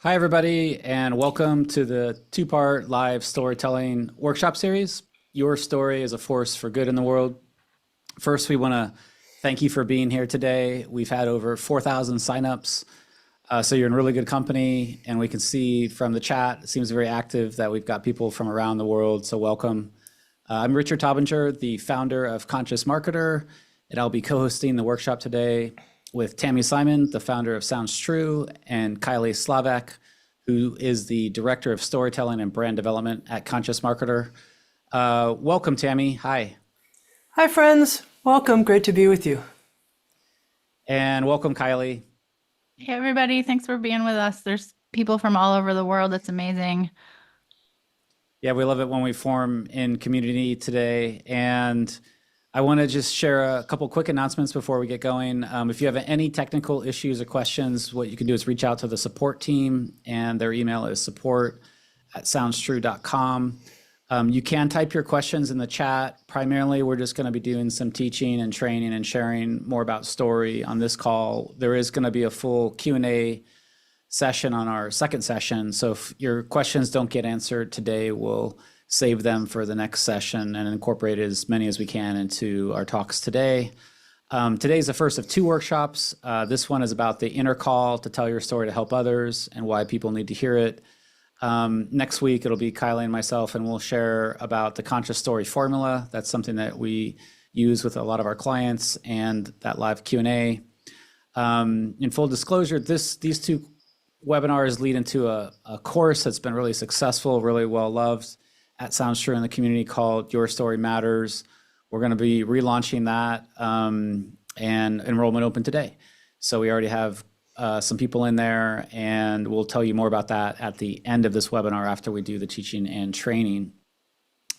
Hi, everybody, and welcome to the two-part live storytelling workshop series. Your story is a force for good in the world. First, we want to thank you for being here today. We've had over 4,000 signups, so you're in really good company, and we can see from the chat, it seems very active, that we've got people from around the world, so welcome. I'm Richard Taubinger, the founder of Conscious Marketer, and I'll be co-hosting the workshop today with Tami Simon, the founder of Sounds True, and Kylie Slavik, who is the director of storytelling and brand development at Conscious Marketer. Welcome, Tami. Hi. Hi, friends. Welcome. Great to be with you. And welcome, Kylie. Hey, everybody. Thanks for being with us. There's people from all over the world. It's amazing. Yeah, we love it when we form in community today. And I want to just share a couple quick announcements before we get going. If you have any technical issues or questions, what you can do is reach out to the support team, and their email is support@soundstrue.com. You can type your questions in the chat. Primarily, we're just going to be doing some teaching and training and sharing more about story on this call. There is going to be a full Q&A session on our second session. So if your questions don't get answered today, we'll save them for the next session and incorporate as many as we can into our talks today. Today is the first of two workshops. This one is about the inner call to tell your story to help others and why people need to hear it. Next week, it'll be Kylie and myself, and we'll share about the conscious story formula. That's something that we use with a lot of our clients, and that live Q&A. In full disclosure, these two webinars lead into a course that's been really successful, really well loved at Sounds True in the community called Your Story Matters. We're going to be relaunching that, and enrollment open today. So we already have some people in there, and we'll tell you more about that at the end of this webinar after we do the teaching and training.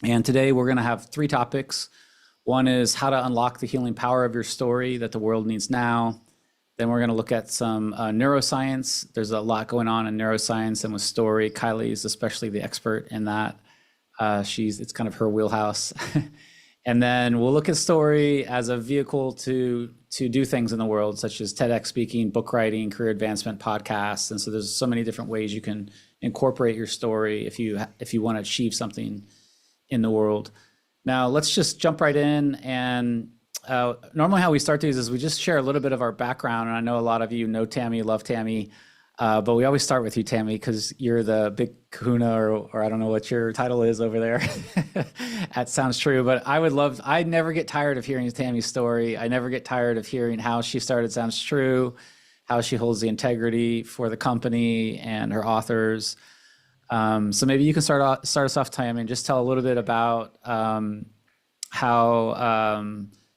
And today we're going to have three topics. One is how to unlock the healing power of your story that the world needs now. Then we're going to look at some neuroscience. There's a lot going on in neuroscience and with story. Kylie is especially the expert in that. It's kind of her wheelhouse. And then we'll look at story as a vehicle to do things in the world, such as TEDx speaking, book writing, career advancement, podcasts. And so there's so many different ways you can incorporate your story if you want to achieve something in the world. Now, let's just jump right in. And normally how we start these is we just share a little bit of our background. And I know a lot of you know Tami, love Tami. But we always start with you, Tami, because you're the big kahuna, or I don't know what your title is over there at Sounds True. But I never get tired of hearing Tami's story. I never get tired of hearing how she started Sounds True, how she holds the integrity for the company and her authors. So maybe you can start us off, Tami, and just tell a little bit about a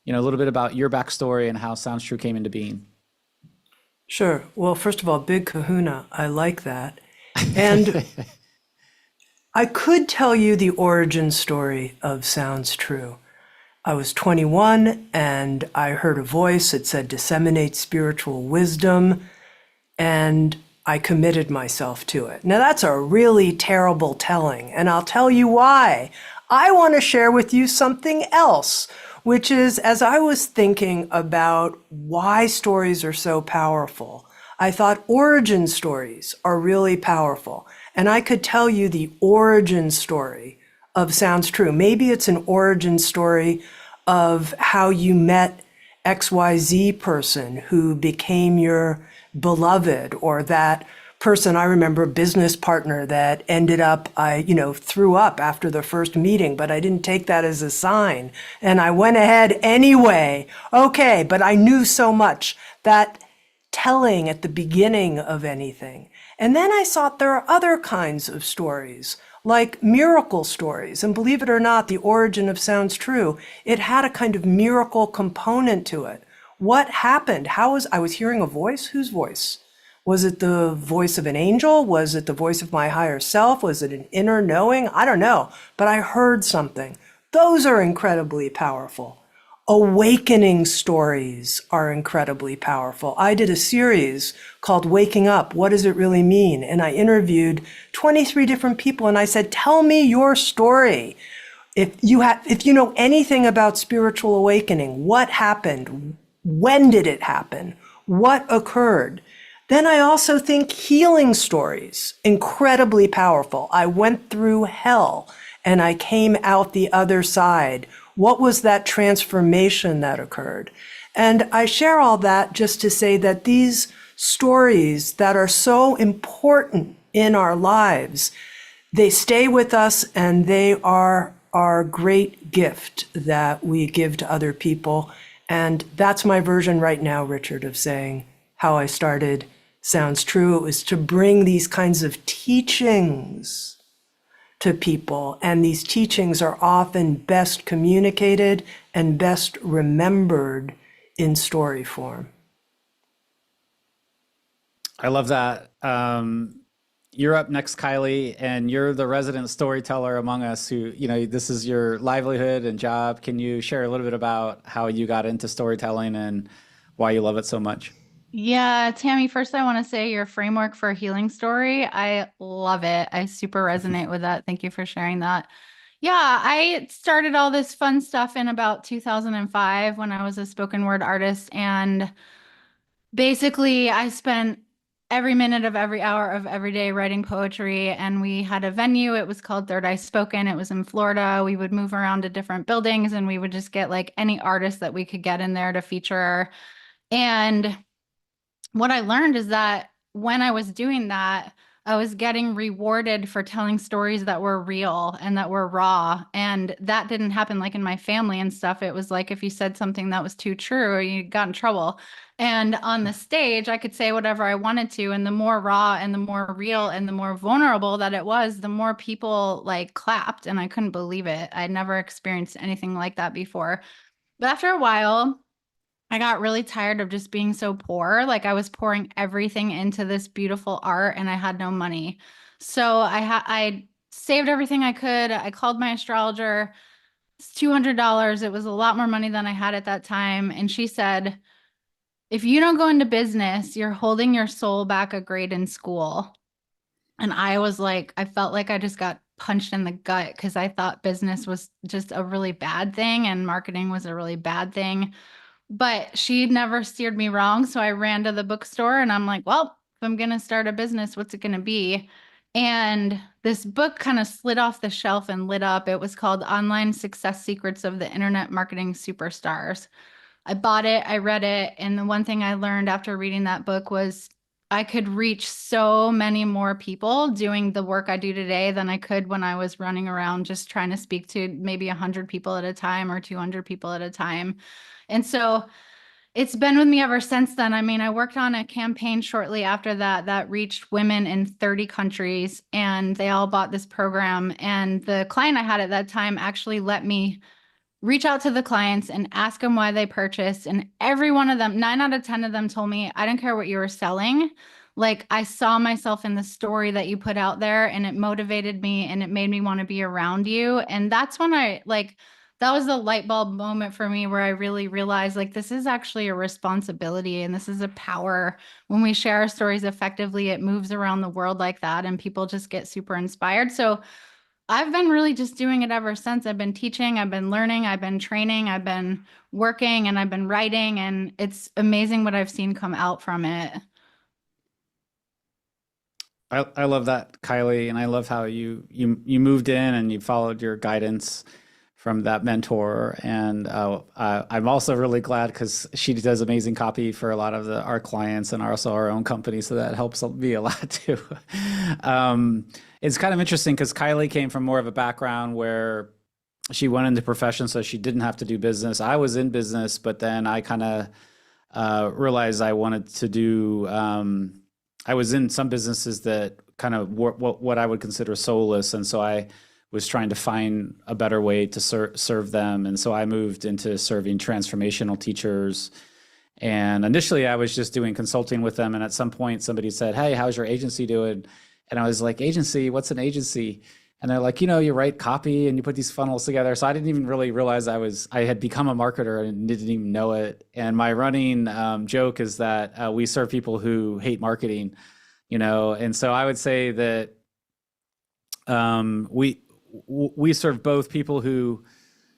little bit about your backstory and how Sounds True came into being. Sure. Well, first of all, big kahuna. I like that. And I could tell you the origin story of Sounds True. I was 21 and I heard a voice that said, disseminate spiritual wisdom, and I committed myself to it. Now, that's a really terrible telling, and I'll tell you why. I want to share with you something else, which is, as I was thinking about why stories are so powerful, I thought origin stories are really powerful. And I could tell you the origin story of Sounds True. Maybe it's an origin story of how you met XYZ person who became your beloved, or that person, I remember, business partner that ended up, I threw up after the first meeting, but I didn't take that as a sign. And I went ahead anyway. Okay, but I knew so much. That telling at the beginning of anything. And then I thought there are other kinds of stories, like miracle stories. And believe it or not, the origin of Sounds True, it had a kind of miracle component to it. What happened? I was hearing a voice? Whose voice? Was it the voice of an angel? Was it the voice of my higher self? Was it an inner knowing? I don't know, but I heard something. Those are incredibly powerful. Awakening stories are incredibly powerful. I did a series called Waking Up, What Does It Really Mean? And I interviewed 23 different people and I said, tell me your story. If you know anything about spiritual awakening, what happened? When did it happen? What occurred? Then I also think healing stories, incredibly powerful. I went through hell and I came out the other side. What was that transformation that occurred? And I share all that just to say that these stories that are so important in our lives, they stay with us and they are our great gift that we give to other people. And that's my version right now, Richard, of saying how I started Sounds True. It was to bring these kinds of teachings to people. And these teachings are often best communicated and best remembered in story form. I love that. You're up next, Kylie, and you're the resident storyteller among us who, this is your livelihood and job. Can you share a little bit about how you got into storytelling and why you love it so much? Yeah, Tammy, first I want to say your framework for a healing story, I love it. I super resonate with that. Thank you for sharing that. Yeah, I started all this fun stuff in about 2005 when I was a spoken word artist. And basically, I spent every minute of every hour of every day writing poetry. And we had a venue. It was called Third Eye Spoken. It was in Florida. We would move around to different buildings and we would just get like any artist that we could get in there to feature. And what I learned is that when I was doing that, I was getting rewarded for telling stories that were real and that were raw. And that didn't happen like in my family and stuff. It was like if you said something that was too true, you got in trouble. And on the stage, I could say whatever I wanted to. And the more raw and the more real and the more vulnerable that it was, the more people like clapped. And I couldn't believe it. I'd never experienced anything like that before. But after a while, I got really tired of just being so poor. Like I was pouring everything into this beautiful art and I had no money. So I saved everything I could. I called my astrologer. It's $200. It was a lot more money than I had at that time. And she said, if you don't go into business, you're holding your soul back a grade in school. And I was like, I felt like I just got punched in the gut because I thought business was just a really bad thing and marketing was a really bad thing. But she never steered me wrong. So I ran to the bookstore and I'm like, well, if I'm going to start a business, what's it going to be? And this book kind of slid off the shelf and lit up. It was called Online Success Secrets of the Internet Marketing Superstars. I bought it, I read it. And the one thing I learned after reading that book was I could reach so many more people doing the work I do today than I could when I was running around just trying to speak to maybe 100 people at a time or 200 people at a time. And so it's been with me ever since then. I mean, I worked on a campaign shortly after that that reached women in 30 countries, and they all bought this program. And the client I had at that time actually let me reach out to the clients and ask them why they purchased. And every one of them, 9 out of 10 of them told me, I don't care what you were selling. Like I saw myself in the story that you put out there and it motivated me and it made me want to be around you. And that's when that was the light bulb moment for me where I really realized like, this is actually a responsibility and this is a power. When we share our stories effectively, it moves around the world like that and people just get super inspired. So I've been really just doing it ever since. I've been teaching, I've been learning, I've been training, I've been working, and I've been writing, and it's amazing what I've seen come out from it. I love that, Kylie, and I love how you moved in and you followed your guidance from that mentor. And I'm also really glad because she does amazing copy for a lot of our clients and also our own company, so that helps me a lot too. It's kind of interesting because Kylie came from more of a background where she went into profession, so she didn't have to do business. I was in business, but then I kind of realized I wanted to do. I was in some businesses that kind of what I would consider soulless, and so I was trying to find a better way to serve them. And so I moved into serving transformational teachers. And initially I was just doing consulting with them. And at some point somebody said, hey, how's your agency doing? And I was like, agency, what's an agency? And they're like, you write copy and you put these funnels together. So I didn't even really realize I had become a marketer and didn't even know it. And my running joke is that we serve people who hate marketing, and so I would say that we serve both people who,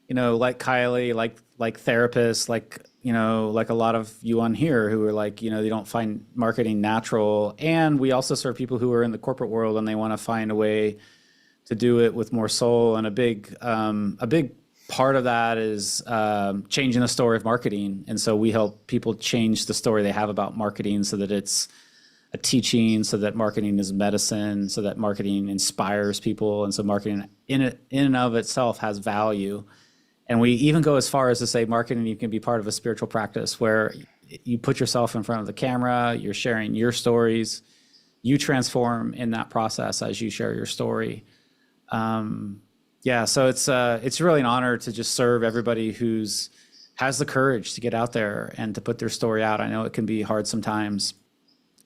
like Kylie, like therapists, like like a lot of you on here who are like, they don't find marketing natural. And we also serve people who are in the corporate world and they want to find a way to do it with more soul. And a big part of that is changing the story of marketing. And so we help people change the story they have about marketing so that it's a teaching, so that marketing is medicine, so that marketing inspires people. And so marketing in and of itself has value. And we even go as far as to say marketing, you can be part of a spiritual practice where you put yourself in front of the camera, you're sharing your stories, you transform in that process as you share your story. So it's really an honor to just serve everybody has the courage to get out there and to put their story out. I know it can be hard sometimes,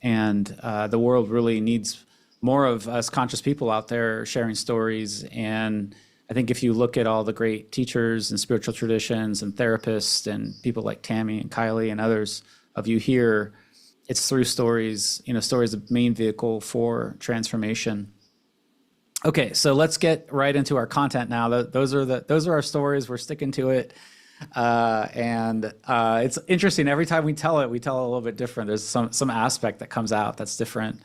and the world really needs more of us conscious people out there sharing stories. And I think if you look at all the great teachers and spiritual traditions and therapists and people like Tami and Kylie and others of you here, it's through stories. Stories are the main vehicle for transformation. Okay, so let's get right into our content now. Those are our stories. We're sticking to it, and it's interesting. Every time we tell it a little bit different. There's some aspect that comes out that's different.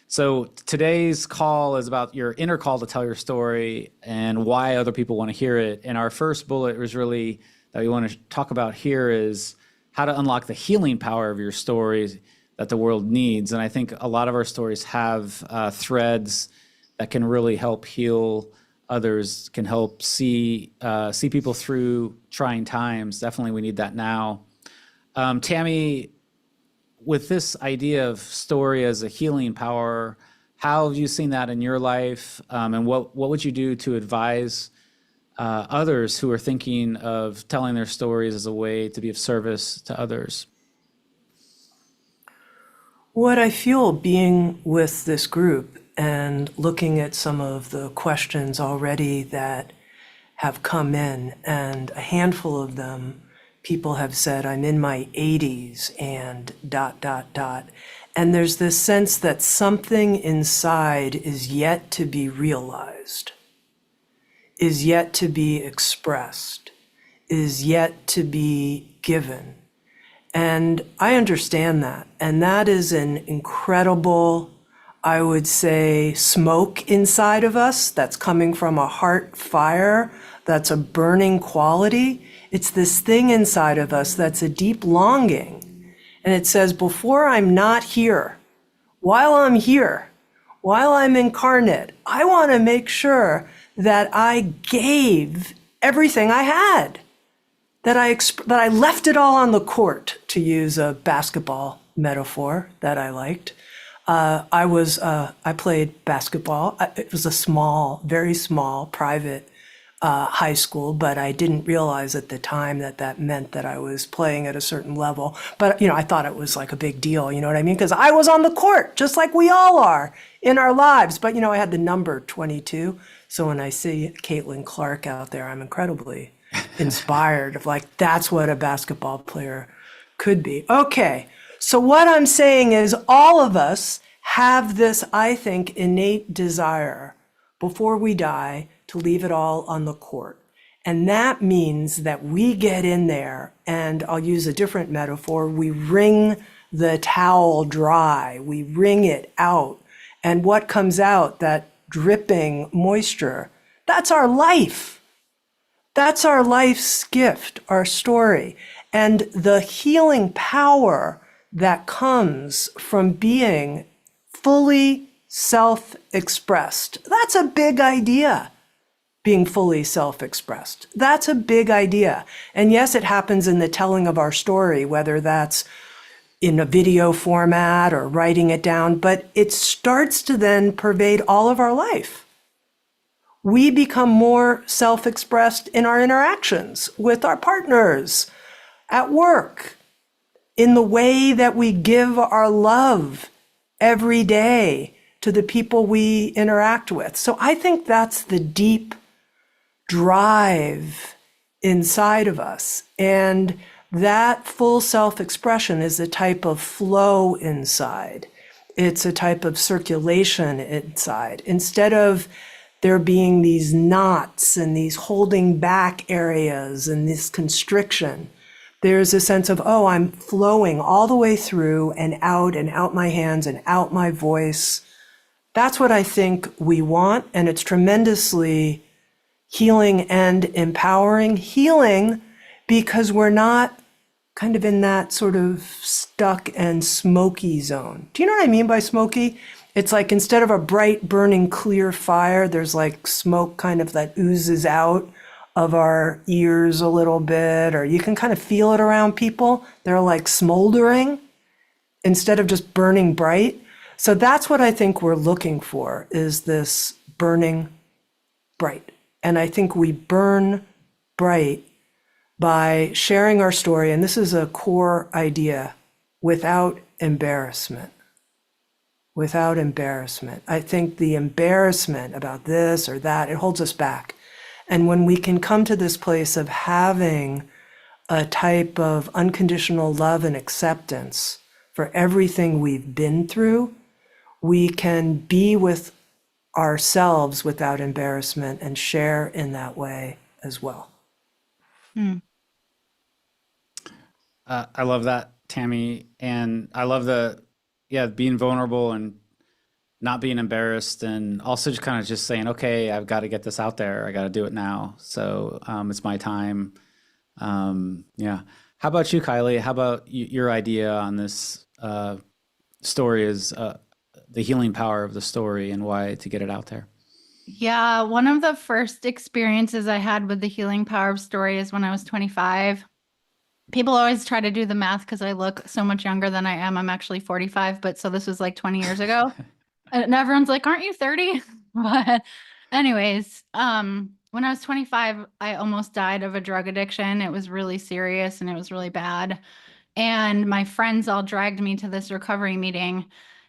So today's call is about your inner call to tell your story and why other people want to hear it. And our first bullet was really that we want to talk about here is how to unlock the healing power of your stories that the world needs. And I think a lot of our stories have threads that can really help heal others, can help see people through trying times. Definitely we need that now. Tami, with this idea of story as a healing power, how have you seen that in your life? And what would you do to advise others who are thinking of telling their stories as a way to be of service to others? What I feel being with this group and looking at some of the questions already that have come in, and a handful of them, people have said, I'm in my 80s and ... And there's this sense that something inside is yet to be realized, is yet to be expressed, is yet to be given. And I understand that. And that is an incredible, I would say, smoke inside of us that's coming from a heart fire, that's a burning quality. It's this thing inside of us that's a deep longing. And it says, before I'm not here, while I'm here, while I'm incarnate, I want to make sure that I gave everything I had, that I left it all on the court, to use a basketball metaphor that I liked. I played basketball. It was a small, very small, private high school, but I didn't realize at the time that meant that I was playing at a certain level. But, I thought it was like a big deal, you know what I mean? Because I was on the court, just like we all are in our lives. But, I had the number 22. So when I see Caitlin Clark out there, I'm incredibly inspired of like, that's what a basketball player could be. Okay, so what I'm saying is all of us have this, I think, innate desire before we die to leave it all on the court. And that means that we get in there, and I'll use a different metaphor, we wring the towel dry, we wring it out. And what comes out, that dripping moisture, that's our life. That's our life's gift, our story. And the healing power that comes from being fully self-expressed. That's a big idea, being fully self-expressed. That's a big idea. And yes, it happens in the telling of our story, whether that's in a video format or writing it down, but it starts to then pervade all of our life. We become more self-expressed in our interactions with our partners, at work, in the way that we give our love every day to the people we interact with. So I think that's the deep drive inside of us. And that full self-expression is a type of flow inside. It's a type of circulation inside. Instead of there being these knots and these holding back areas and this constriction. There's a sense of, oh, I'm flowing all the way through and out my hands and out my voice. That's what I think we want. And it's tremendously healing and empowering. Healing because we're not kind of in that sort of stuck and smoky zone. Do you know what I mean by smoky? It's like instead of a bright, burning, clear fire, there's like smoke kind of that oozes out of our ears a little bit, or you can kind of feel it around people. They're like smoldering instead of just burning bright. So that's what I think we're looking for, is this burning bright. And I think we burn bright by sharing our story, and this is a core idea, without embarrassment. Without embarrassment. I think the embarrassment about this or that, it holds us back. And when we can come to this place of having a type of unconditional love and acceptance for everything we've been through, we can be with ourselves without embarrassment and share in that way as well. I love that, Tami. And I love being vulnerable and not being embarrassed, and also just kind of just saying, okay, I've got to get this out there. I got to do it now. So it's my time. Yeah. How about you, Kylie? How about your idea on this story is the healing power of the story and why to get it out there? Yeah, one of the first experiences I had with the healing power of story is when I was 25. People always try to do the math because I look so much younger than I am. I'm actually 45, but so this was like 20 years ago. And everyone's like, aren't you 30? But anyways, when I was 25, I almost died of a drug addiction. It was really serious and it was really bad. And my friends all dragged me to this recovery meeting.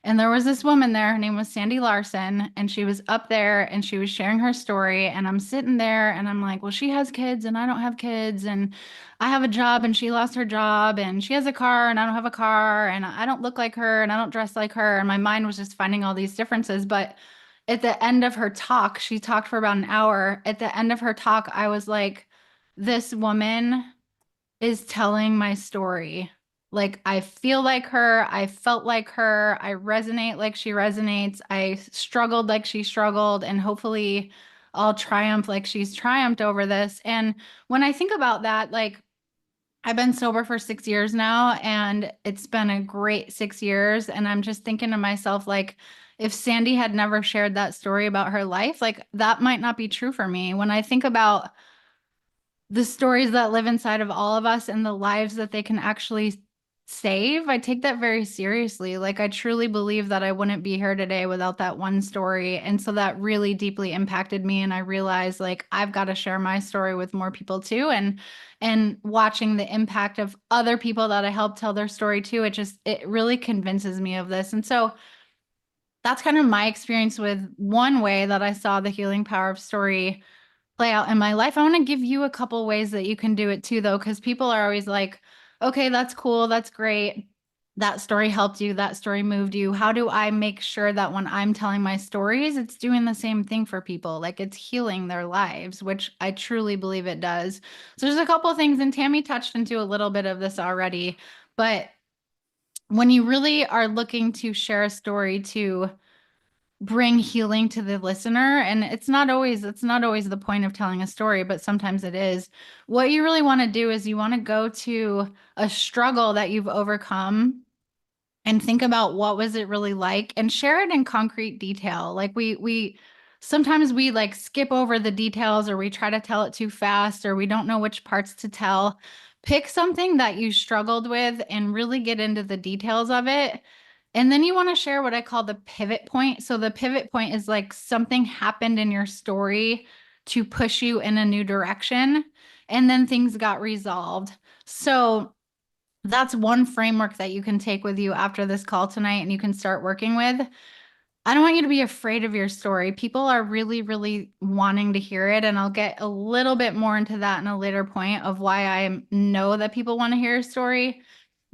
And there was this woman there, her name was Sandy Larson, and she was up there and she was sharing her story. And I'm sitting there and I'm like, well, she has kids and I don't have kids. And I have a job and she lost her job. And she has a car and I don't have a car. And I don't look like her and I don't dress like her. And my mind was just finding all these differences. But at the end of her talk, she talked for about an hour. At the end of her talk, I was like, this woman is telling my story. Like, I feel like her, I felt like her, I resonate like she resonates, I struggled like she struggled, and hopefully I'll triumph like she's triumphed over this. And when I think about that, like, I've been sober for 6 years now, and it's been a great 6 years. And I'm just thinking to myself, like, if Sandy had never shared that story about her life, like, that might not be true for me. When I think about the stories that live inside of all of us and the lives that they can actually save, I take that very seriously. Like, I truly believe that I wouldn't be here today without that one story. And so that really deeply impacted me. And I realized, like, I've got to share my story with more people too. And watching the impact of other people that I help tell their story too, it really convinces me of this. And so that's kind of my experience with one way that I saw the healing power of story play out in my life. I want to give you a couple ways that you can do it too, though, because people are always like, okay, that's cool. That's great. That story helped you. That story moved you. How do I make sure that when I'm telling my stories, it's doing the same thing for people? Like, it's healing their lives, which I truly believe it does. So there's a couple of things, and Tami touched into a little bit of this already, but when you really are looking to share a story to bring healing to the listener, and it's not always the point of telling a story, but sometimes it is. What you really want to do is you want to go to a struggle that you've overcome and think about what was it really like, and share it in concrete detail. Like, we sometimes we like skip over the details, or we try to tell it too fast, or we don't know which parts to tell. Pick something that you struggled with and really get into the details of it. And then you want to share what I call the pivot point. So the pivot point is like something happened in your story to push you in a new direction, and then things got resolved. So that's one framework that you can take with you after this call tonight and you can start working with. I don't want you to be afraid of your story. People are really, really wanting to hear it. And I'll get a little bit more into that in a later point of why I know that people want to hear a story.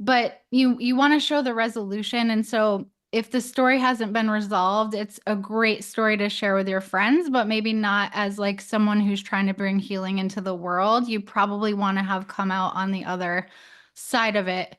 But you want to show the resolution. And so if the story hasn't been resolved, it's a great story to share with your friends, but maybe not as like someone who's trying to bring healing into the world. You probably want to have come out on the other side of it.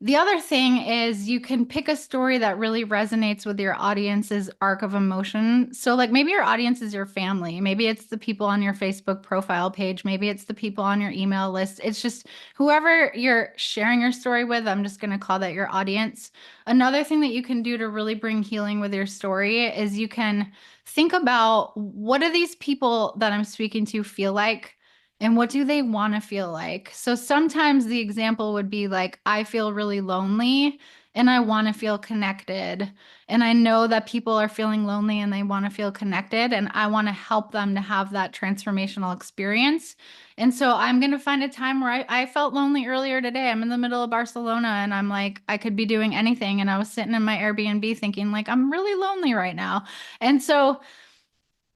The other thing is you can pick a story that really resonates with your audience's arc of emotion. So, like, maybe your audience is your family. Maybe it's the people on your Facebook profile page. Maybe it's the people on your email list. It's just whoever you're sharing your story with. I'm just going to call that your audience. Another thing that you can do to really bring healing with your story is you can think about, what do these people that I'm speaking to feel like? And what do they want to feel like? So sometimes the example would be like, I feel really lonely and I want to feel connected. And I know that people are feeling lonely and they want to feel connected. And I want to help them to have that transformational experience. And so I'm going to find a time where I felt lonely earlier today. I'm in the middle of Barcelona and I'm like, I could be doing anything. And I was sitting in my Airbnb thinking, like, I'm really lonely right now. And so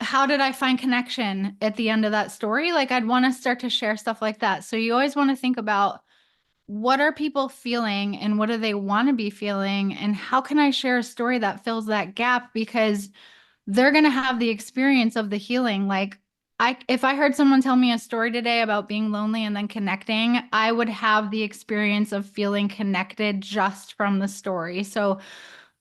how did I find connection at the end of that story? Like, I'd want to start to share stuff like that. So you always want to think about, what are people feeling and what do they want to be feeling? And how can I share a story that fills that gap? Because they're going to have the experience of the healing. Like, if I heard someone tell me a story today about being lonely and then connecting, I would have the experience of feeling connected just from the story. So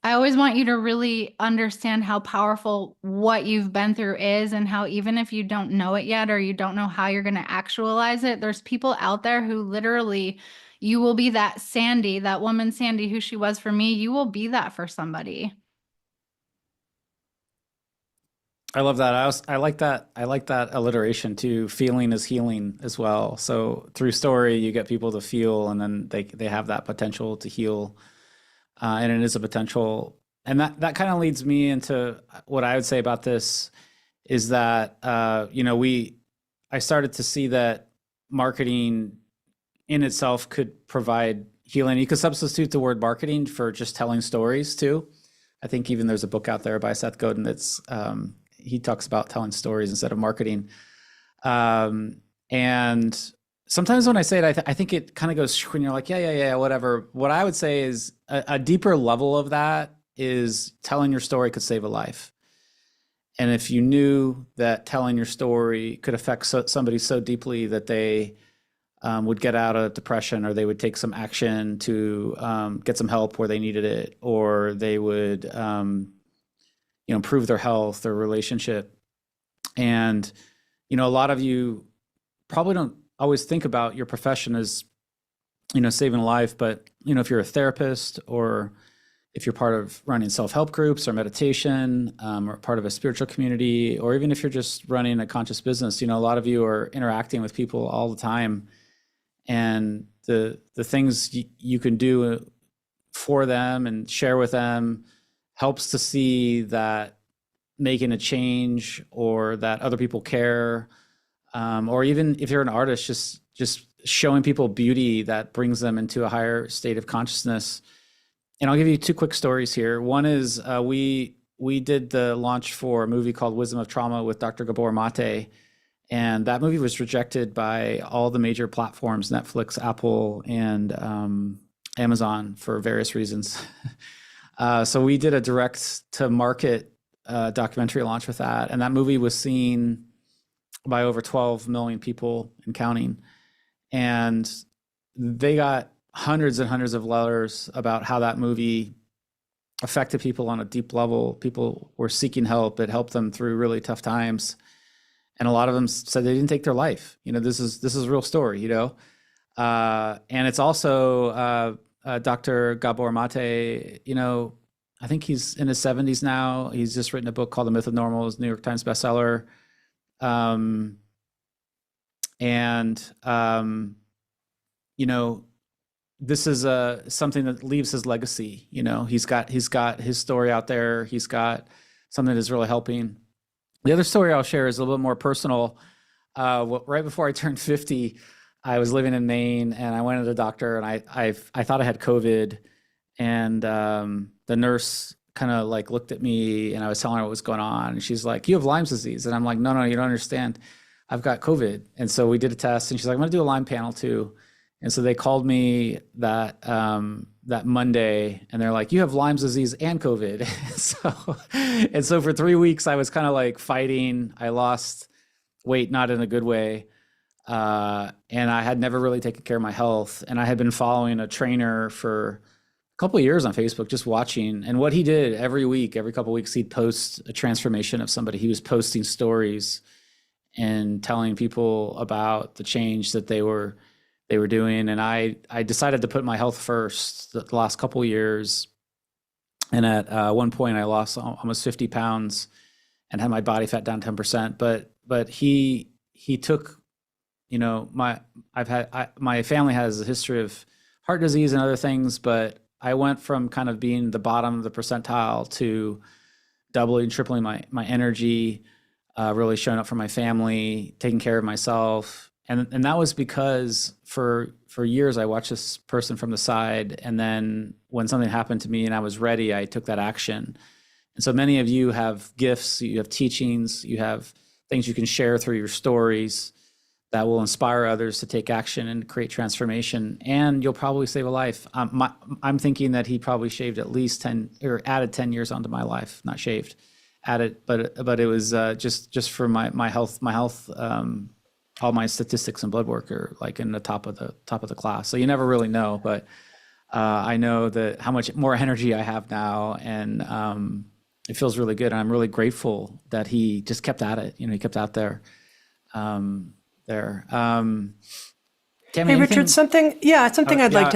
I always want you to really understand how powerful what you've been through is, and how even if you don't know it yet or you don't know how you're going to actualize it, there's people out there who literally, you will be that Sandy, that woman Sandy who she was for me. You will be that for somebody. I love that. I like that. I like that alliteration too. Feeling is healing as well. So through story, you get people to feel, and then they have that potential to heal. And it is a potential. And that kind of leads me into what I would say about this is that, I started to see that marketing in itself could provide healing. You could substitute the word marketing for just telling stories too. I think even there's a book out there by Seth Godin that's, he talks about telling stories instead of marketing. And sometimes when I say it, I think it kind of goes when you're like, yeah, whatever. What I would say is a deeper level of that is telling your story could save a life. And if you knew that telling your story could affect somebody so deeply that they would get out of depression, or they would take some action to get some help where they needed it, or they would improve their health or relationship. And, a lot of you probably don't always think about your profession as, saving a life. But, if you're a therapist, or if you're part of running self-help groups or meditation, or part of a spiritual community, or even if you're just running a conscious business, a lot of you are interacting with people all the time. And the things you can do for them and share with them helps to see that making a change, or that other people care, or even if you're an artist, just showing people beauty that brings them into a higher state of consciousness. And I'll give you two quick stories here. One is we did the launch for a movie called Wisdom of Trauma with Dr. Gabor Mate, and that movie was rejected by all the major platforms, Netflix, Apple, and Amazon, for various reasons. So we did a direct-to-market documentary launch with that, and that movie was seen by over 12 million people and counting. And they got hundreds and hundreds of letters about how that movie affected people on a deep level. People were seeking help. It helped them through really tough times. And a lot of them said they didn't take their life. This is a real story, and it's also Dr. Gabor Mate, I think he's in his 70s now. He's just written a book called The Myth of Normal, New York Times bestseller. This is something that leaves his legacy. He's got his story out there. He's got something that is really helping. The other story I'll share is a little bit more personal. Right before I turned 50, I was living in Maine, and I went to the doctor, and I thought I had COVID, and the nurse kind of like looked at me, and I was telling her what was going on, and she's like, "You have Lyme's disease," and I'm like, "No, you don't understand. I've got COVID." And so we did a test, and she's like, "I'm going to do a Lyme panel too." And so they called me that that Monday, and they're like, "You have Lyme's disease and COVID." So for 3 weeks, I was kind of like fighting. I lost weight, not in a good way, and I had never really taken care of my health. And I had been following a trainer for a couple of years on Facebook, just watching. And what he did every week, every couple of weeks, he'd post a transformation of somebody. He was posting stories and telling people about the change that they were doing. And I decided to put my health first the last couple of years. And at one point I lost almost 50 pounds and had my body fat down 10%. But he took, my family has a history of heart disease and other things, but I went from kind of being the bottom of the percentile to doubling, tripling my energy, really showing up for my family, taking care of myself. And that was because for years I watched this person from the side, and then when something happened to me and I was ready, I took that action. And so many of you have gifts, you have teachings, you have things you can share through your stories that will inspire others to take action and create transformation, and you'll probably save a life. I'm thinking that he probably shaved at least 10 or added 10 years onto my life, not shaved, added, but it was just for my health. All my statistics and blood work are like in the top of the class. So you never really know, but I know that how much more energy I have now, and it feels really good. And I'm really grateful that he just kept at it. He kept out there. Tammy, Hey, Richard, something I'd like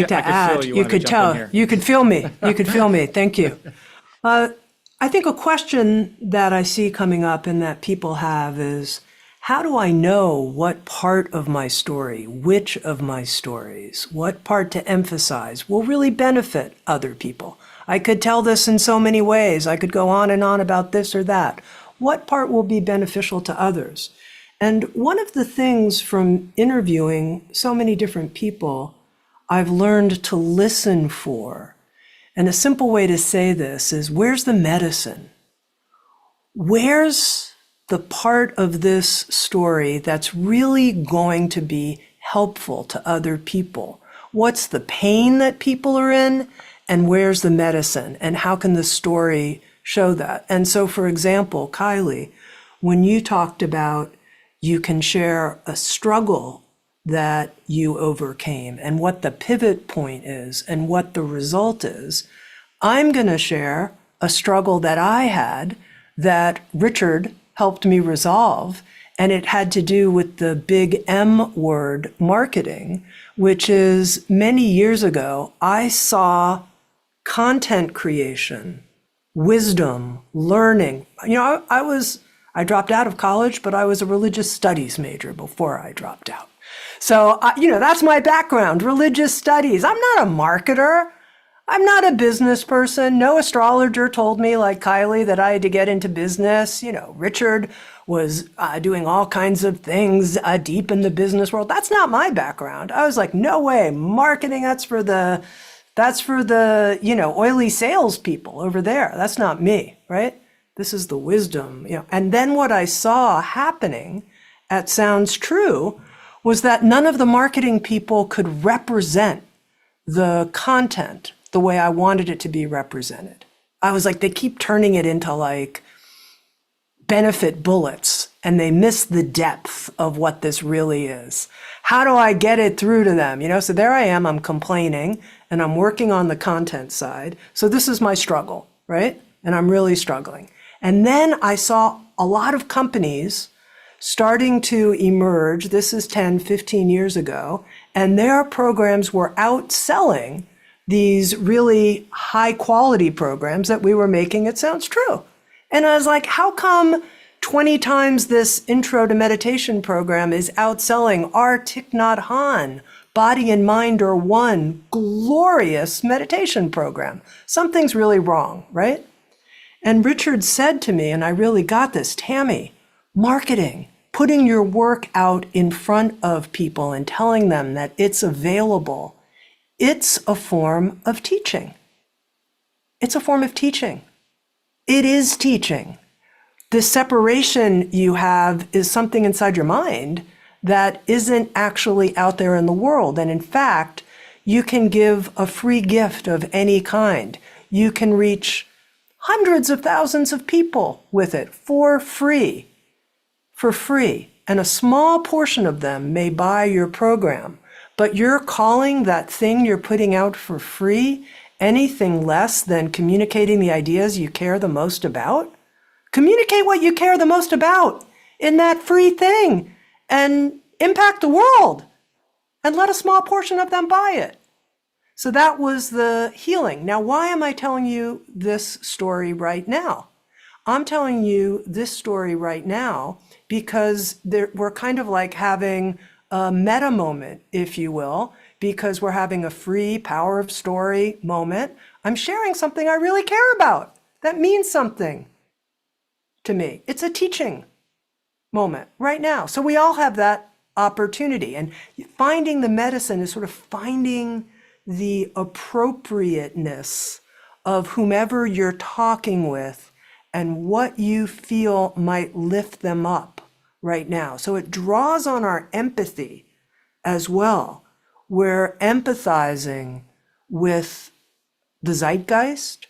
to add. You could tell. You could feel me. You could feel me. Thank you. I think a question that I see coming up and that people have is, how do I know what part of my story, which of my stories, what part to emphasize will really benefit other people? I could tell this in so many ways. I could go on and on about this or that. What part will be beneficial to others? And one of the things from interviewing so many different people, I've learned to listen for. And a simple way to say this is, where's the medicine? Where's the part of this story that's really going to be helpful to other people? What's the pain that people are in, and where's the medicine, and how can the story show that? And so, for example, Kylie, when you talked about you can share a struggle that you overcame and what the pivot point is and what the result is, I'm going to share a struggle that I had that Richard helped me resolve. And it had to do with the big M word, marketing, which is many years ago, I saw content creation, wisdom, learning. I dropped out of college, but I was a religious studies major before I dropped out. So, that's my background, religious studies. I'm not a marketer. I'm not a business person. No astrologer told me, like Kylie, that I had to get into business. Richard was doing all kinds of things deep in the business world. That's not my background. I was like, no way, marketing, that's for the oily salespeople over there. That's not me, right? This is the wisdom, And then what I saw happening at Sounds True was that none of the marketing people could represent the content the way I wanted it to be represented. I was like, they keep turning it into like benefit bullets, and they miss the depth of what this really is. How do I get it through to them? So there I am, I'm complaining, and I'm working on the content side. So this is my struggle, right? And I'm really struggling. And then I saw a lot of companies starting to emerge. This is 10, 15 years ago, and their programs were outselling these really high quality programs that we were making. It Sounds True. And I was like, how come 20 times this intro to meditation program is outselling our Thich Nhat Hanh Body and Mind Are One glorious meditation program? Something's really wrong, right? And Richard said to me, and I really got this, Tami, marketing, putting your work out in front of people and telling them that it's available, it's a form of teaching. It's a form of teaching. It is teaching. The separation you have is something inside your mind that isn't actually out there in the world. And in fact, you can give a free gift of any kind. You can reach hundreds of thousands of people with it for free, And a small portion of them may buy your program, but you're calling that thing you're putting out for free anything less than communicating the ideas you care the most about? Communicate what you care the most about in that free thing and impact the world, and let a small portion of them buy it. So that was the healing. Now, why am I telling you this story right now? I'm telling you this story right now because we're kind of like having a meta moment, if you will, because we're having a free power of story moment. I'm sharing something I really care about. That means something to me. It's a teaching moment right now. So we all have that opportunity. And finding the medicine is sort of finding the appropriateness of whomever you're talking with and what you feel might lift them up right now. So it draws on our empathy as well. We're empathizing with the zeitgeist,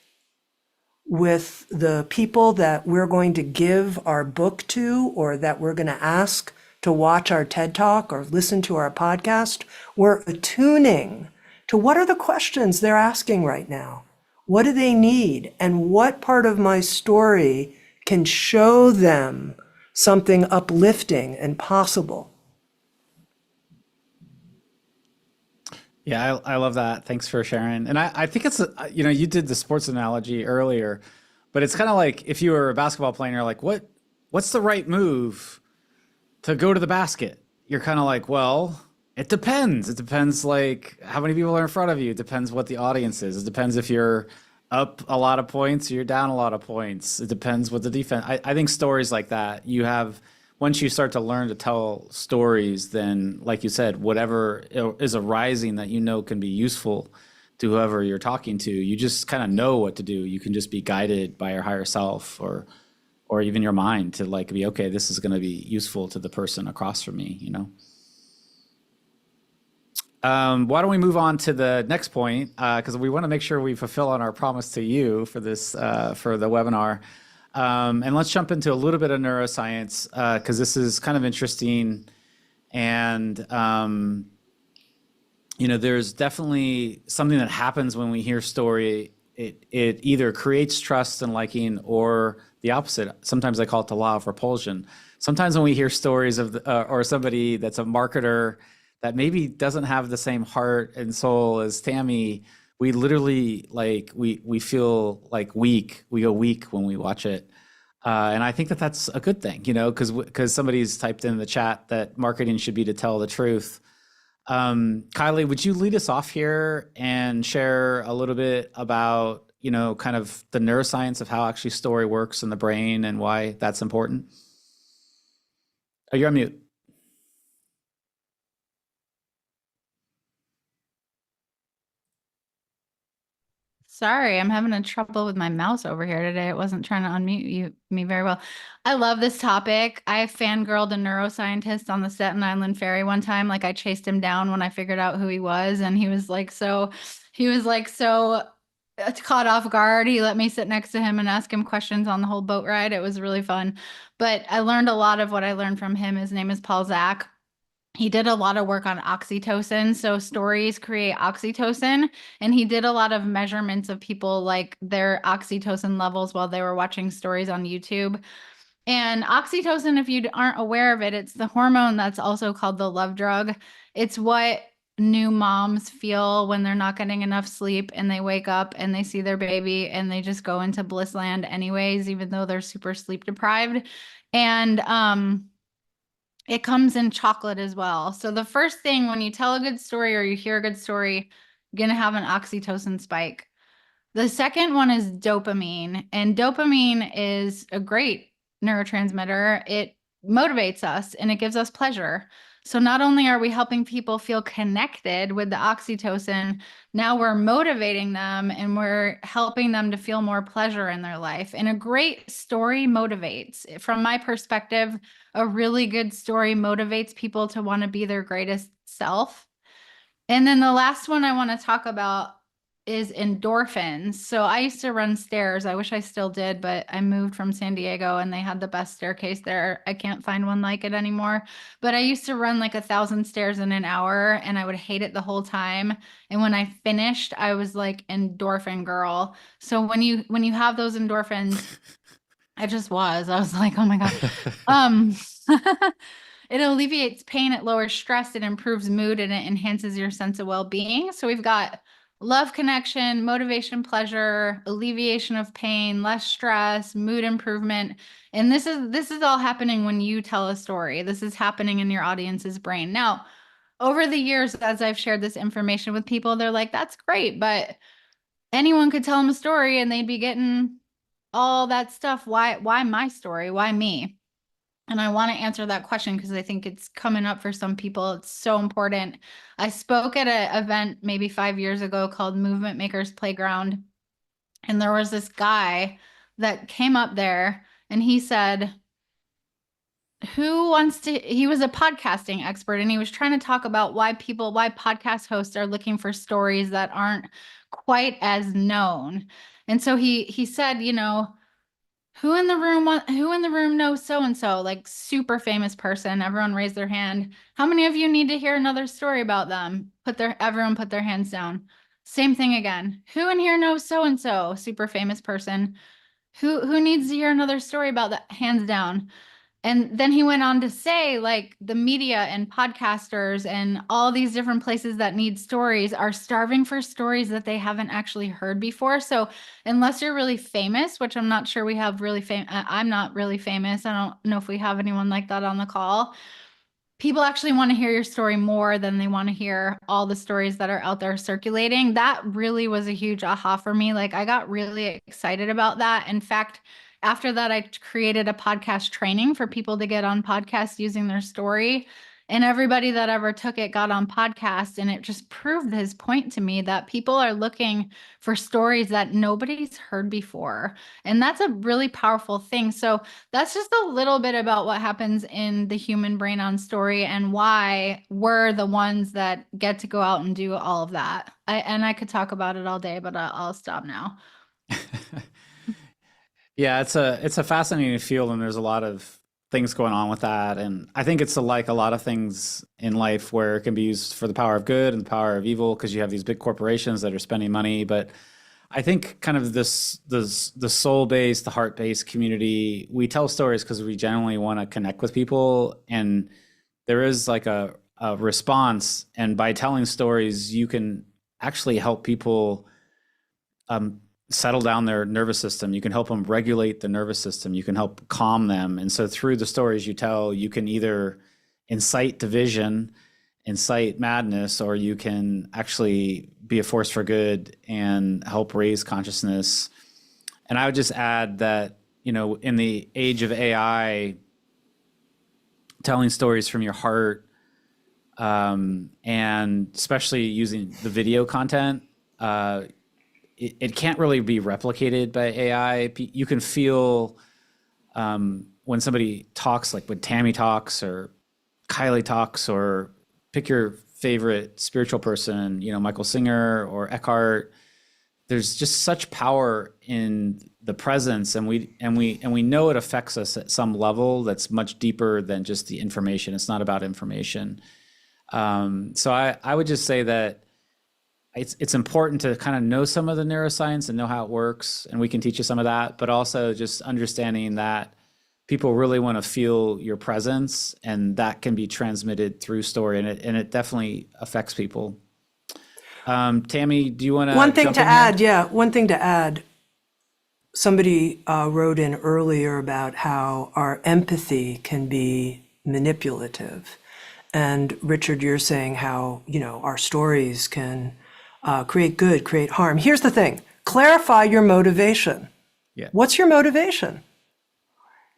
with the people that we're going to give our book to, or that we're going to ask to watch our TED Talk or listen to our podcast. We're attuning to what are the questions they're asking right now? What do they need? And what part of my story can show them something uplifting and possible? Yeah, I love that. Thanks for sharing. And I think it's, you did the sports analogy earlier, but it's kind of like if you were a basketball player, you're like, what's the right move to go to the basket? You're kind of like, well, it depends. It depends like how many people are in front of you. It depends what the audience is. It depends if you're up a lot of points or you're down a lot of points. It depends what the defense. I think stories like that, once you start to learn to tell stories, then like you said, whatever is arising that can be useful to whoever you're talking to, you just kind of know what to do. You can just be guided by your higher self or even your mind to like be, okay, this is going to be useful to the person across from me. Why don't we move on to the next point? Because we want to make sure we fulfill on our promise to you for this, for the webinar. And let's jump into a little bit of neuroscience because this is kind of interesting. And, there's definitely something that happens when we hear story. It either creates trust and liking or the opposite. Sometimes I call it the law of repulsion. Sometimes when we hear stories of or somebody that's a marketer that maybe doesn't have the same heart and soul as Tami, we literally we feel like weak. We go weak when we watch it, and I think that that's a good thing, because somebody's typed in the chat that marketing should be to tell the truth. Kylie, would you lead us off here and share a little bit about kind of the neuroscience of how actually story works in the brain and why that's important? Oh, you're on mute. Sorry, I'm having a trouble with my mouse over here today. It wasn't trying to unmute me very well. I love this topic. I fangirled a neuroscientist on the Staten Island ferry one time. Like I chased him down when I figured out who he was, and he was like so caught off guard. He let me sit next to him and ask him questions on the whole boat ride. It was really fun. But I learned a lot of what I learned from him. His name is Paul Zak. He did a lot of work on oxytocin. So stories create oxytocin. And he did a lot of measurements of people, like their oxytocin levels while they were watching stories on YouTube. And oxytocin, if you aren't aware of it, it's the hormone that's also called the love drug. It's what new moms feel when they're not getting enough sleep and they wake up and they see their baby and they just go into bliss land anyways, even though they're super sleep deprived. And it comes in chocolate as well. So the first thing when you tell a good story or you hear a good story, you're going to have an oxytocin spike. The second one is dopamine, and dopamine is a great neurotransmitter. It motivates us and it gives us pleasure. So not only are we helping people feel connected with the oxytocin, now we're motivating them and we're helping them to feel more pleasure in their life. And a great story motivates. From my perspective, a really good story motivates people to want to be their greatest self. And then the last one I want to talk about is endorphins. So I used to run stairs. I wish I still did, but I moved from San Diego and they had the best staircase there. I can't find one like it anymore. But I used to run like 1,000 stairs in an hour and I would hate it the whole time. And when I finished, I was like endorphin girl. So when you have those endorphins, I was like, oh my God. It alleviates pain, it lowers stress, it improves mood, and it enhances your sense of well-being. So we've got love connection, motivation, pleasure, alleviation of pain, less stress, mood improvement. And this is all happening when you tell a story. This is happening in your audience's brain. Now, over the years, as I've shared this information with people, they're like, that's great, but anyone could tell them a story and they'd be getting all that stuff. Why my story? Why me? And I want to answer that question because I think it's coming up for some people. It's so important. I spoke at an event maybe 5 years ago called Movement Makers Playground. And there was this guy that came up there and he said, he was a podcasting expert and he was trying to talk about why podcast hosts are looking for stories that aren't quite as known. And so he said, who in the room knows so and so, like super famous person? Everyone raised their hand. How many of you need to hear another story about them? Everyone put their hands down. Same thing again. Who in here knows so and so, super famous person? Who needs to hear another story about that? Hands down. And then he went on to say, like, the media and podcasters and all these different places that need stories are starving for stories that they haven't actually heard before. So unless you're really famous, which I'm not sure we have I'm not really famous. I don't know if we have anyone like that on the call. People actually want to hear your story more than they want to hear all the stories that are out there circulating. That really was a huge aha for me. Like, I got really excited about that. In fact, after that, I created a podcast training for people to get on podcasts using their story. And everybody that ever took it got on podcast. And it just proved his point to me that people are looking for stories that nobody's heard before. And that's a really powerful thing. So that's just a little bit about what happens in the human brain on story and why we're the ones that get to go out and do all of that. I could talk about it all day, but I'll stop now. Yeah, it's a fascinating field, and there's a lot of things going on with that. And I think it's like a lot of things in life where it can be used for the power of good and the power of evil, because you have these big corporations that are spending money. But I think kind of the soul-based, the heart-based community, we tell stories because we genuinely want to connect with people, and there is like a response. And by telling stories, you can actually help people settle down their nervous system. You can help them regulate the nervous system. You can help calm them. And so through the stories you tell, you can either incite division, incite madness, or you can actually be a force for good and help raise consciousness. And I would just add that, in the age of AI, telling stories from your heart, and especially using the video content, it can't really be replicated by AI. You can feel when somebody talks, like when Tami talks or Kylie talks, or pick your favorite spiritual person, Michael Singer or Eckhart. There's just such power in the presence, and we know it affects us at some level that's much deeper than just the information. It's not about information. So I would just say that it's important to kind of know some of the neuroscience and know how it works, and we can teach you some of that, but also just understanding that people really want to feel your presence, and that can be transmitted through story, and it definitely affects people. Tami, do you want to One thing to add. Somebody wrote in earlier about how our empathy can be manipulative. And Richard, you're saying how, our stories can create good, create harm. Here's the thing, clarify your motivation. Yeah. What's your motivation?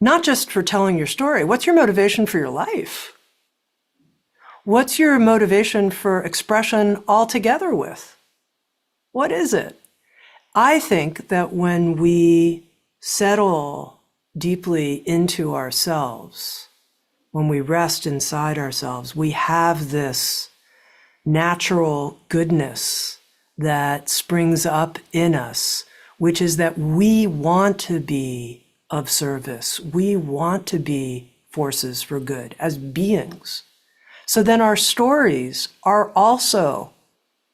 Not just for telling your story, what's your motivation for your life? What's your motivation for expression altogether with? What is it? I think that when we settle deeply into ourselves, when we rest inside ourselves, we have this natural goodness that springs up in us, which is that we want to be of service. We want to be forces for good as beings. So then our stories are also